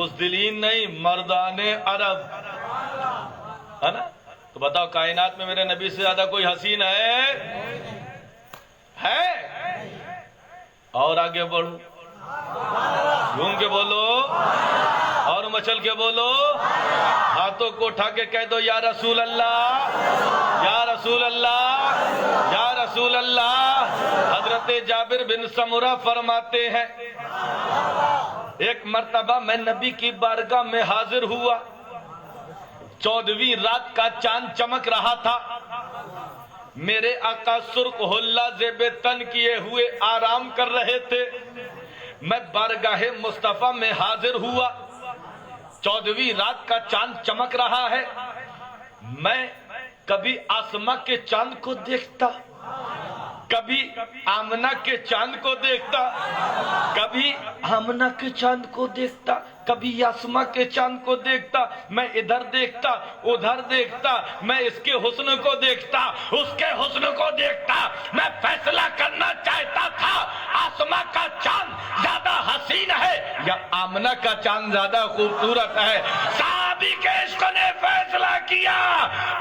بزدلین نہیں، مردان عرب، ہے نا؟ تو بتاؤ کائنات میں میرے نبی سے زیادہ کوئی حسین ہے؟ اور آگے بڑھو، جھوم کے بولو اور مچل کے بولو، ہاتھوں کو اٹھا کے کہہ دو یا رسول اللہ، یا رسول اللہ، یا رسول اللہ۔ حضرت جابر بن سمرہ فرماتے ہیں ایک مرتبہ میں نبی کی بارگاہ میں حاضر ہوا، 14ویں رات کا چاند چمک رہا تھا، میرے آقا سرخ حلہ زیب تن کیے ہوئے آرام کر رہے تھے، میں بارگاہ مصطفیٰ میں حاضر ہوا، 14ویں رات کا چاند چمک رہا ہے، میں کبھی آسماں کے چاند کو دیکھتا، کبھی آمنہ کے چاند کو دیکھتا، کبھی آمنہ کے چاند کو دیکھتا، کبھی یاسمہ کے چاند کو دیکھتا، میں ادھر دیکھتا ادھر دیکھتا، میں اس کے حسن کو دیکھتا اس کے حسن کو دیکھتا، میں فیصلہ کرنا چاہتا تھا آسمہ کا چاند زیادہ حسین ہے یا آمنہ کا چاند زیادہ خوبصورت ہے؟ صحابی کے عشق نے فیصلہ کیا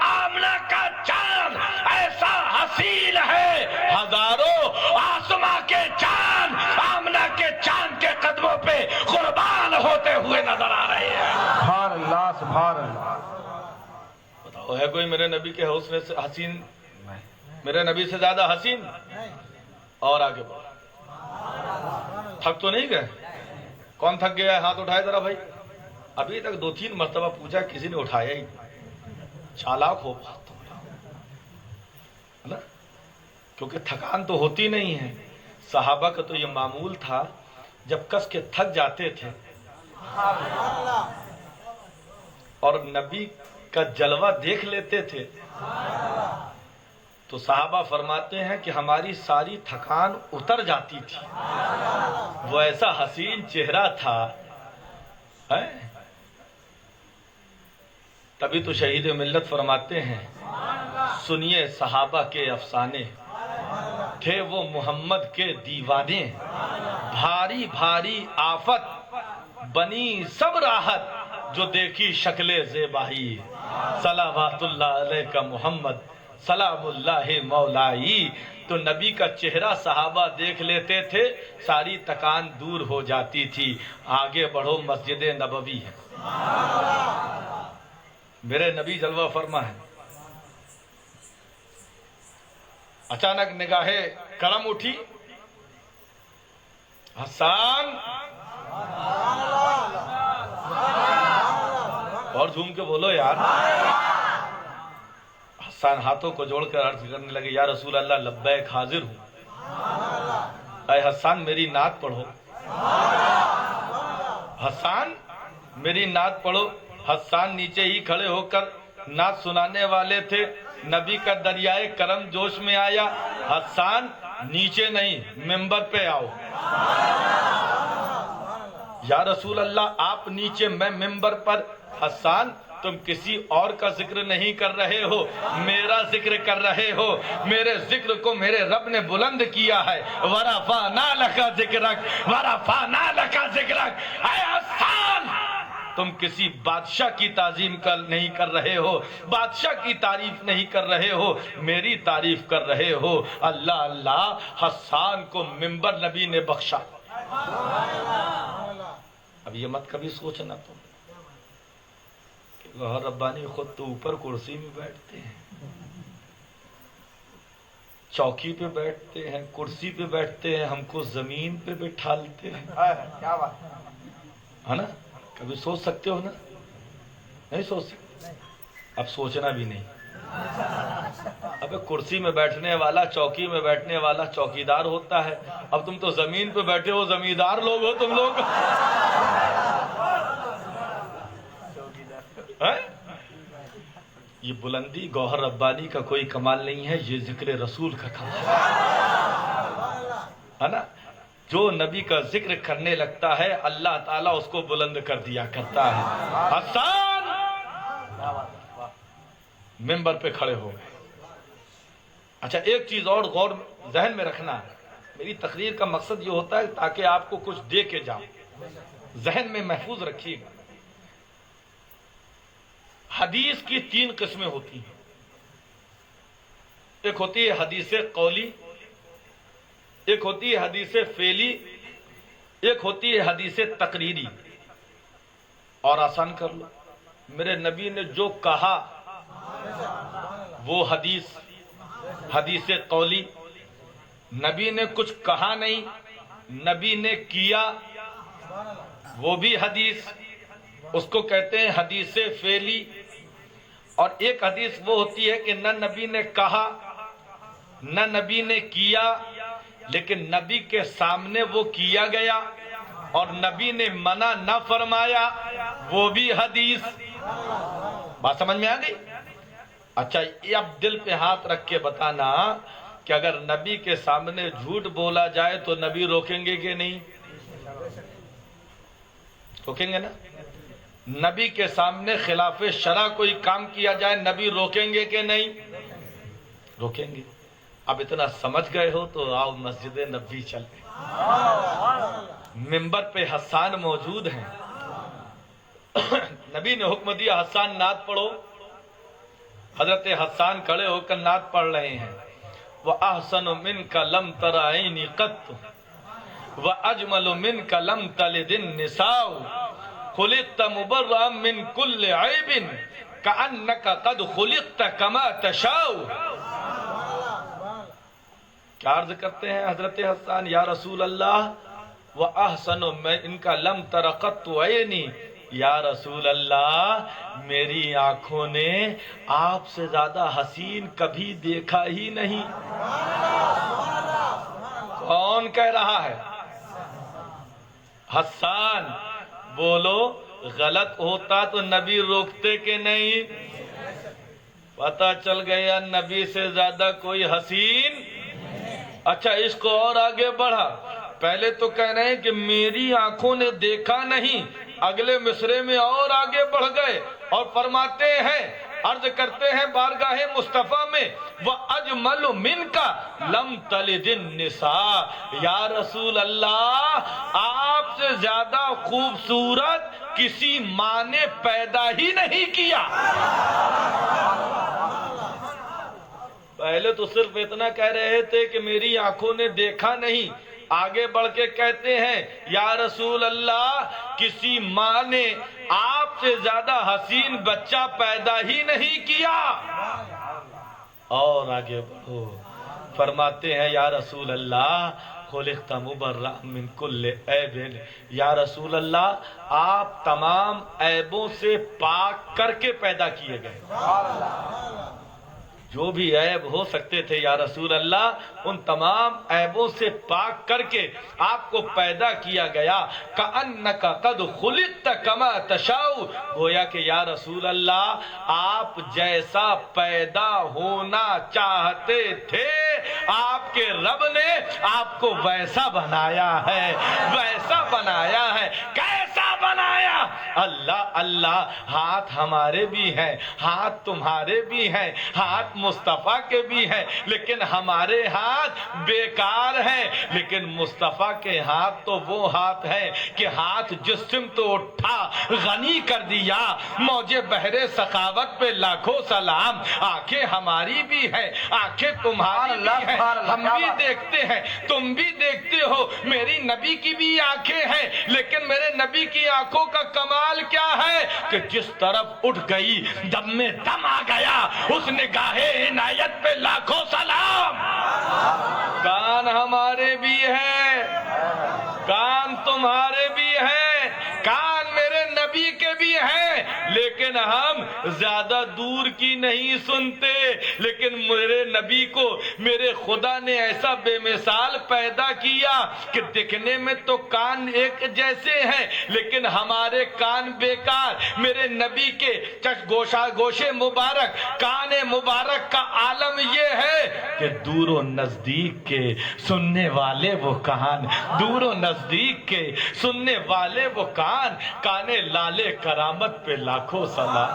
آمنہ کا چاند ایسا حسین ہے، ہزاروں آسماں کے چاند آمنہ کے چاند کے قدموں پہ قربان ہوتے ہوئے نظر آ رہے ہیں۔ سبحان اللہ، سبحان اللہ۔ بتاؤ ہے کوئی میرے نبی کے حسن سے حسین، میرے نبی سے زیادہ حسین؟ اور آگے بڑھو، تھک تو نہیں گئے؟ کون تھک گیا ہے ہاتھ اٹھائے ذرا بھائی۔ ابھی تک 2-3 مرتبہ پوچھا کسی نے اٹھایا ہی، چالاک ہو بات نا، کیونکہ تھکان تو ہوتی نہیں ہے۔ صحابہ کا تو یہ معمول تھا جب کس کے تھک جاتے تھے اور نبی کا جلوہ دیکھ لیتے تھے تو صحابہ فرماتے ہیں کہ ہماری ساری تھکان اتر جاتی تھی، وہ ایسا حسین چہرہ تھا۔ تبھی تو شہید ملت فرماتے ہیں سنیے صحابہ کے افسانے، تھے وہ محمد کے دیوانے، بھاری بھاری آفت بنی سب راحت جو دیکھی شکل زیبائی، صلوات اللہ علیہ کا محمد سلام اللہ مولائی۔ تو نبی کا چہرہ صحابہ دیکھ لیتے تھے، ساری تکان دور ہو جاتی تھی۔ آگے بڑھو، مسجد نبوی ہے، میرے نبی جلوہ فرما ہے۔ اچانک نگاہ کرم اٹھی، حسان، اور جھوم کے بولو یار۔ حسان ہاتھوں کو جوڑ کر عرض کرنے لگے یا رسول اللہ لبیک، حاضر ہوں۔ اے حسان میری نعت پڑھو، حسان میری نعت پڑھو۔ حسان نیچے ہی کھڑے ہو کر نعت سنانے والے تھے، نبی کا دریائے کرم جوش میں آیا، حسان نیچے نہیں ممبر پہ آؤ۔ یا رسول اللہ آپ نیچے میں ممبر پر۔ حسان تم کسی اور کا ذکر نہیں کر رہے ہو، میرا ذکر کر رہے ہو، میرے ذکر کو میرے رب نے بلند کیا ہے۔ وَرَفَعْنَا لَكَ ذِكْرَكَ وَرَفَعْنَا لَكَ ذِكْرَكَ۔ اے حسان تم کسی بادشاہ کی تعظیم نہیں کر رہے ہو، بادشاہ کی تعریف نہیں کر رہے ہو، میری تعریف کر رہے ہو۔ اللہ اللہ، حسان کو ممبر نبی نے بخشا۔ اب یہ مت کبھی سوچنا تم کہ گوہر ربانی خود تو اوپر کرسی میں بیٹھتے ہیں، چوکی پہ بیٹھتے ہیں، کرسی پہ بیٹھتے ہیں، ہم کو زمین پہ بٹھالتے ہیں، کیا بات ہے نا؟ کبھی سوچ سکتے ہو نا؟ نہیں سوچ سکتے، اب سوچنا بھی نہیں۔ اب کرسی میں بیٹھنے والا، چوکی میں بیٹھنے والا چوکیدار ہوتا ہے، اب تم تو زمین پہ بیٹھے ہو، زمیندار لوگ ہو تم لوگ۔ یہ بلندی گوہر ربانی کا کوئی کمال نہیں ہے، یہ ذکر رسول کا کمال ہے نا؟ جو نبی کا ذکر کرنے لگتا ہے اللہ تعالیٰ اس کو بلند کر دیا کرتا ہے۔ حسان ممبر پہ کھڑے ہو گئے۔ اچھا ایک چیز اور غور ذہن میں رکھنا، میری تقریر کا مقصد یہ ہوتا ہے تاکہ آپ کو کچھ دے کے جاؤں، ذہن میں محفوظ رکھیے گا۔ حدیث کی 3 قسمیں ہوتی ہیں، ایک ہوتی ہے حدیث قولی، ایک ہوتی ہے حدیث فعلی، ایک ہوتی ہے حدیث تقریری۔ اور آسان کر لو، میرے نبی نے جو کہا وہ حدیث قولی، نبی نے کچھ کہا نہیں، نبی نے کیا وہ بھی حدیث، اس کو کہتے ہیں حدیث فعلی۔ اور ایک حدیث وہ ہوتی ہے کہ نہ نبی نے کہا نہ نبی نے کیا، لیکن نبی کے سامنے وہ کیا گیا اور نبی نے منع نہ فرمایا، وہ بھی حدیث۔ بات سمجھ میں آ گئی؟ اچھا، یہ اب دل پہ ہاتھ رکھ کے بتانا کہ اگر نبی کے سامنے جھوٹ بولا جائے تو نبی روکیں گے کہ نہیں؟ روکیں گے نا؟ نبی کے سامنے خلاف شرع کوئی کام کیا جائے نبی روکیں گے کہ نہیں؟ روکیں گے۔ اب اتنا سمجھ گئے ہو تو آؤ مسجد نبوی چلتے، منبر پہ حسان موجود ہیں، نبی نے حکم دیا حسان نعت پڑھو، حضرت حسان کھڑے ہو کر نعت پڑھ رہے ہیں۔ وَأَحْسَنُ مِنْكَ لَمْ تَرَ عَيْنِي قَطُّ وَأَجْمَلُ مِنْكَ لَمْ تَلِدِ النِّسَاءُ خُلِقْتَ مُبَرَّأً مِنْ كُلِّ عَيْبٍ كَأَنَّكَ قَدْ خُلِقْتَ كَمَا تَشَاءُ۔ کیا عرض کرتے ہیں حضرت حسان؟ یا رسول اللہ، وَأَحْسَنُ مِنْكَ لَمْ تَرَ قَطُّ عَيْنِي، یا رسول اللہ میری آنکھوں نے آپ سے زیادہ حسین کبھی دیکھا ہی نہیں۔ کون کہہ رہا ہے؟ حسان۔ بولو، غلط ہوتا تو نبی روکتے کہ نہیں؟ پتہ چل گیا نبی سے زیادہ کوئی حسین۔ اچھا، اس کو اور آگے بڑھا، پہلے تو کہہ رہے ہیں کہ میری آنکھوں نے دیکھا نہیں، اگلے مصرے میں اور آگے بڑھ گئے اور فرماتے ہیں، عرض کرتے ہیں بارگاہ مصطفیٰ میں، وَأَجْمَلُ مِنْكَ لَمْ تَلِدِ النِّسَاء، یا رسول اللہ آپ سے زیادہ خوبصورت کسی ماں نے پیدا ہی نہیں کیا۔ پہلے تو صرف اتنا کہہ رہے تھے کہ میری آنکھوں نے دیکھا نہیں، آگے بڑھ کے کہتے ہیں یا رسول اللہ کسی ماں نے آپ سے زیادہ حسین بچہ پیدا ہی نہیں کیا۔ اور آگے بڑھو، فرماتے ہیں یا رسول اللہ خلقت مبرأ من کل عیب، یا رسول اللہ آپ تمام عیبوں سے پاک کر کے پیدا کیے گئے، جو بھی عیب ہو سکتے تھے یا رسول اللہ ان تمام عیبوں سے پاک کر کے آپ کو پیدا کیا گیا۔ کأنک قد خلقت کما تشاء، گویا کہ یا رسول اللہ آپ جیسا پیدا ہونا چاہتے تھے آپ کے رب نے آپ کو ویسا بنایا ہے، ویسا بنایا ہے۔ کیسا بنایا؟ اللہ اللہ، ہاتھ ہمارے بھی ہیں، ہاتھ تمہارے بھی ہیں، ہاتھ مصطفیٰ کے بھی ہیں، لیکن ہمارے ہاتھ بیکار ہیں، لیکن مصطفیٰ کے ہاتھ تو وہ ہاتھ ہیں کہ ہاتھ جس سمت اٹھا غنی کر دیا۔ موجے بحر سخاوت پہ لاکھوں سلام۔ آنکھیں ہماری بھی ہیں، آنکھیں تمہاری بھی ہیں، ہم بھی دیکھتے ہیں، تم بھی دیکھتے ہو، میری نبی کی بھی آنکھیں ہیں، لیکن میرے نبی کی آنکھوں کا کمال کیا ہے کہ جس طرف اٹھ گئی دم میں دم آ گیا، اس نگاہ عنایت پہ لاکھوں سلام۔ کان ہمارے بھی ہیں، کان تمہارے بھی ہیں، کان میرے نبی کے بھی ہیں، لیکن ہم زیادہ دور کی نہیں سنتے، لیکن میرے نبی کو میرے خدا نے ایسا بے مثال پیدا کیا کہ دکھنے میں تو کان ایک جیسے ہیں لیکن ہمارے کان بیکار۔ میرے نبی کے گوشے مبارک، کان مبارک کا عالم یہ ہے کہ دور و نزدیک کے سننے والے وہ کان، دور و نزدیک کے سننے والے وہ کان، کانے لالے کرامت پہ لاکھوں سلام۔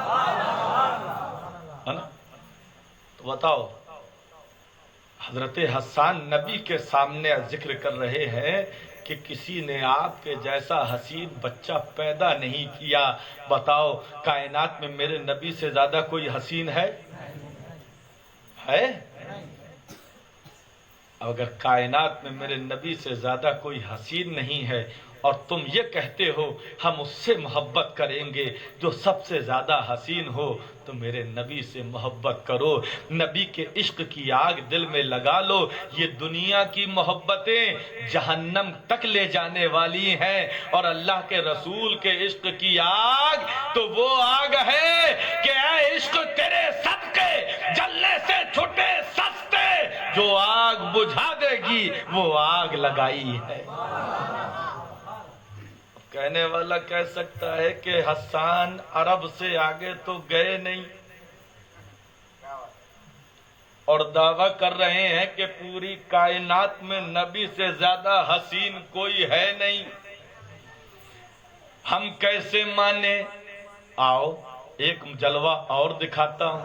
ہے نا؟ تو بتاؤ حضرت حسان نبی کے سامنے ذکر کر رہے ہیں کہ کسی نے آپ کے جیسا حسین بچہ پیدا نہیں کیا. بتاؤ کائنات میں میرے نبی سے زیادہ کوئی حسین ہے؟ اگر کائنات میں میرے نبی سے زیادہ کوئی حسین نہیں ہے اور تم یہ کہتے ہو ہم اس سے محبت کریں گے جو سب سے زیادہ حسین ہو، تو میرے نبی سے محبت کرو. نبی کے عشق کی آگ دل میں لگا لو. یہ دنیا کی محبتیں جہنم تک لے جانے والی ہیں، اور اللہ کے رسول کے عشق کی آگ تو وہ آگ ہے کہ اے عشق تیرے صدقے جلنے سے چھٹے سستے، جو آگ بجھا دے گی وہ آگ لگائی ہے. کہنے والا کہہ سکتا ہے کہ حسان عرب سے آگے تو گئے نہیں، اور دعویٰ کر رہے ہیں کہ پوری کائنات میں نبی سے زیادہ حسین کوئی ہے نہیں. ہم کیسے مانے؟ آؤ ایک جلوہ اور دکھاتا ہوں.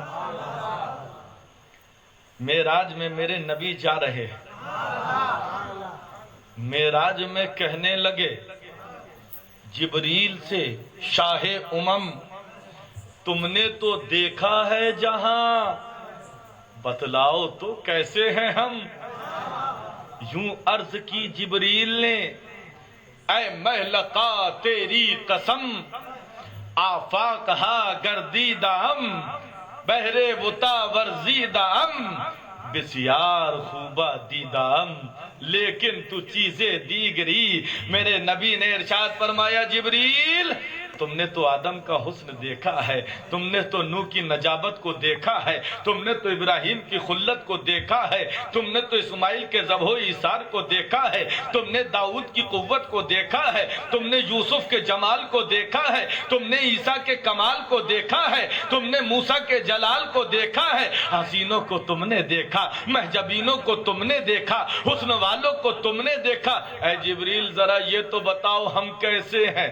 معراج میں میرے نبی جا رہے ہیں. معراج میں کہنے لگے جبریل سے، شاہ امم تم نے تو دیکھا ہے جہاں، بتلاؤ تو کیسے ہیں ہم. یوں عرض کی جبریل نے، اے محلقہ تیری قسم، آفاق ہا گردیدہ ہم، بہرے بتا ورزیدہ ہم، بسیار خوبہ دیدہ ہم، لیکن تو چیزیں دیگری. میرے نبی نے ارشاد فرمایا جبریل تم نے تو آدم کا حسن دیکھا ہے، تم نے تو نوح کی نجابت کو دیکھا ہے، تم نے تو ابراہیم کی خلت کو دیکھا ہے، تم نے تو اسماعیل کے ذبح و ایثار کو دیکھا ہے، تم نے داؤد کی قوت کو دیکھا ہے، تم نے یوسف کے جمال کو دیکھا ہے، تم نے عیسیٰ کے کمال کو دیکھا ہے، تم نے موسیٰ کے جلال کو دیکھا ہے. حسینوں کو تم نے دیکھا، محجبینوں کو تم نے دیکھا، حسن والوں کو تم نے دیکھا. اے جبریل ذرا یہ تو بتاؤ ہم کیسے ہیں؟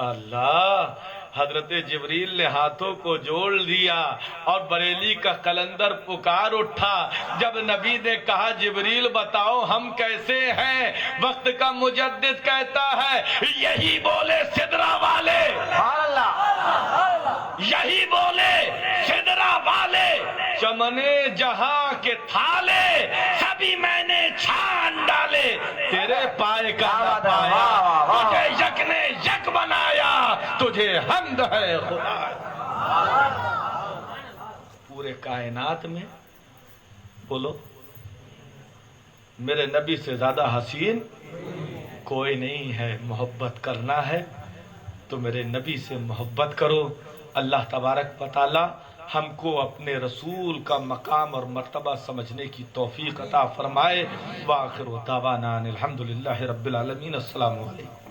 اللہ. حضرت جبریل نے ہاتھوں کو جوڑ دیا اور بریلی کا قلندر پکار اٹھا. جب نبی نے کہا جبریل بتاؤ ہم کیسے ہیں، وقت کا مجدد کہتا ہے یہی بولے سدرا والے، یہی بولے سدرا والے، چمنے جہاں کے تھالے سبھی میں نے چھان ڈالے، تیرے پائے کا نہ پایا، تجھے یک نے یک بنایا، تجھے حمد ہے خدا. پورے کائنات میں بولو میرے نبی سے زیادہ حسین کوئی نہیں ہے. محبت کرنا ہے تو میرے نبی سے محبت کرو. اللہ تبارک و تعالی ہم کو اپنے رسول کا مقام اور مرتبہ سمجھنے کی توفیق عطا فرمائے. وآخر دعوانا الحمدللہ رب العالمین. السلام علیکم.